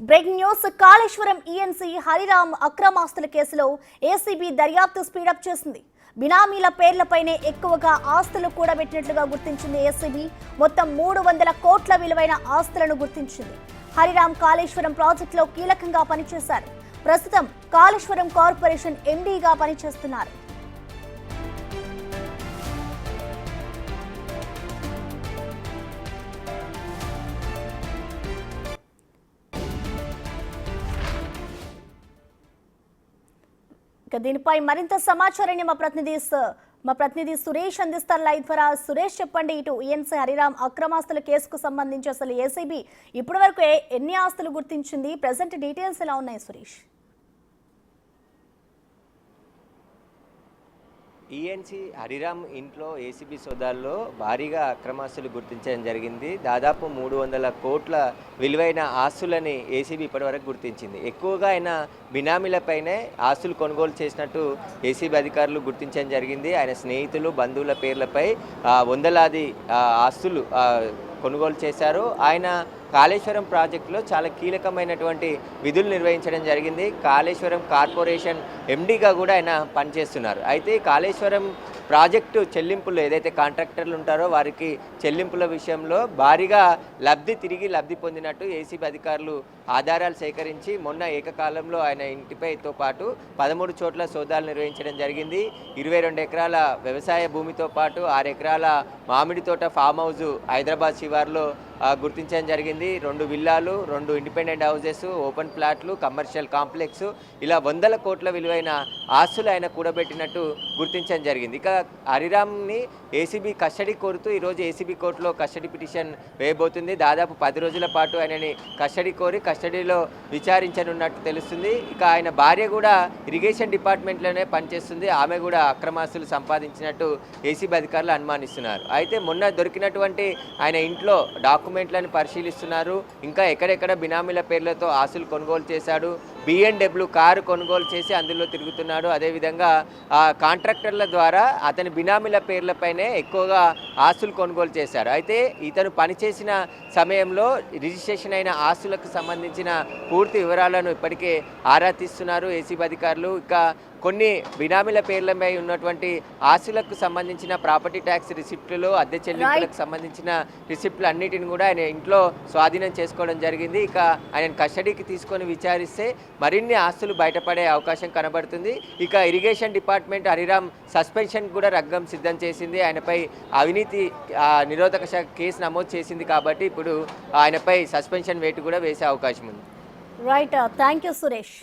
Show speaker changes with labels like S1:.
S1: Breaking news Kaleshwaram ENC Hariram అక్రమాస్తుల కేసులో ACB దర్యాప్తు స్పీడప్ చేసింది. బినామీల పేర్లపైనే ఎక్కువగా ఆస్తులు కూడబెట్టినట్లుగా గుర్తించింది ఏసీబీ. మొత్తం 300 కోట్ల విలువైన ఆస్తులను గుర్తించింది. హరిరామ్ కాళేశ్వరం ప్రాజెక్టులో కీలకంగా పనిచేశారు. ప్రస్తుతం కాళేశ్వరం కార్పొరేషన్ ఎండీగా పనిచేస్తున్నారు. దీనిపై మరింత సమాచారాన్ని మా ప్రతినిధి సురేష్ అందిస్తారు లైవ్ ద్వారా. సురేష్, చెప్పండి, ఇటు ఈఎన్సీ హరిరామ్ అక్రమాస్తుల కేసుకు సంబంధించి అసలు ఏసీబీ ఇప్పటి వరకు ఎన్ని ఆస్తులు గుర్తించింది? ప్రెజెంట్ డీటెయిల్స్ ఎలా ఉన్నాయి సురేష్?
S2: ఈఎన్సీ హరిరామ్ ఇంట్లో ఏసీబీ సోదాల్లో భారీగా అక్రమాస్తులు గుర్తించడం జరిగింది. దాదాపు 300 కోట్ల విలువైన ఆస్తులని ఏసీబీ ఇప్పటివరకు గుర్తించింది. ఎక్కువగా ఆయన బినామీలపైనే ఆస్తులు కొనుగోలు చేసినట్టు ఏసీబీ అధికారులు గుర్తించడం జరిగింది. ఆయన స్నేహితులు, బంధువుల పేర్లపై వందలాది ఆస్తులు కొనుగోలు చేశారు. ఆయన కాళేశ్వరం ప్రాజెక్టులో చాలా కీలకమైనటువంటి విధులు నిర్వహించడం జరిగింది. కాళేశ్వరం కార్పొరేషన్ ఎండీగా కూడా ఆయన పనిచేస్తున్నారు. అయితే కాళేశ్వరం ప్రాజెక్టు చెల్లింపులు ఏదైతే కాంట్రాక్టర్లు ఉంటారో వారికి చెల్లింపుల విషయంలో భారీగా లబ్ధి పొందినట్టు ఏసీబీ అధికారులు ఆధారాలు సేకరించి మొన్న ఏకకాలంలో ఆయన ఇంటిపైతో పాటు 13 చోట్ల సోదాలు నిర్వహించడం జరిగింది. 22 ఎకరాల వ్యవసాయ భూమితో పాటు 6 ఎకరాల మామిడి తోట ఫామ్ హౌస్ హైదరాబాద్ శివార్లో గుర్తించడం జరిగింది. 2 విల్లాలు, 2 ఇండిపెండెంట్ హౌసెస్, ఓపెన్ ప్లాట్లు, కమర్షియల్ కాంప్లెక్స్, ఇలా 100 కోట్ల విలువైన ఆస్తులు ఆయన కూడబెట్టినట్టు గుర్తించడం జరిగింది. ఇక హరిరామ్ని ఏసీబీ కస్టడీ కోరుతూ ఈరోజు ఏసీబీ కోర్టులో కస్టడీ పిటిషన్ వేయబోతుంది. దాదాపు 10 రోజుల పాటు ఆయనని కస్టడీ కోరి కస్టడీలో విచారించనున్నట్టు తెలుస్తుంది. ఇక ఆయన భార్య కూడా ఇరిగేషన్ డిపార్ట్మెంట్లోనే పనిచేస్తుంది. ఆమె కూడా అక్రమాస్తులు సంపాదించినట్టు ఏసీబీ అధికారులు అనుమానిస్తున్నారు. అయితే మొన్న దొరికినటువంటి ఆయన ఇంట్లో డాక్యుమెంట్లను పరిశీలిస్తున్నారు. ఇంకా ఎక్కడెక్కడ బినామీల పేర్లతో ఆస్తులు కొనుగోలు చేశాడు, BMW కారు కొనుగోలు చేసి అందులో తిరుగుతున్నాడు. అదేవిధంగా కాంట్రాక్టర్ల ద్వారా అతని బినామీల పేర్లపైనే ఎక్కువగా ఆస్తులు కొనుగోలు చేశాడు. అయితే ఇతను పనిచేసిన సమయంలో రిజిస్ట్రేషన్ అయిన ఆస్తులకు సంబంధించిన పూర్తి వివరాలను ఇప్పటికే ఆరా తీస్తున్నారు ఏసీబీ అధికారులు. ఇక కొన్ని బినామీల పేర్లపై ఉన్నటువంటి ఆస్తులకు సంబంధించిన ప్రాపర్టీ ట్యాక్స్ రిసిప్ట్లు, అద్దె చెల్లింపులకు సంబంధించిన రిసిప్ట్లు అన్నిటిని కూడా ఆయన ఇంట్లో స్వాధీనం చేసుకోవడం జరిగింది. ఇక ఆయన కస్టడీకి తీసుకొని విచారిస్తే మరిన్ని ఆస్తులు బయటపడే అవకాశం కనబడుతుంది. ఇక ఇరిగేషన్ డిపార్ట్మెంట్ హరిరామ్ సస్పెన్షన్ కూడా రంగం సిద్ధం చేసింది. ఆయనపై అవినీతి నిరోధక శాఖ కేసు నమోదు చేసింది కాబట్టి ఇప్పుడు ఆయనపై సస్పెన్షన్ వేటు కూడా వేసే అవకాశం ఉంది.
S1: Right, thank you Suresh.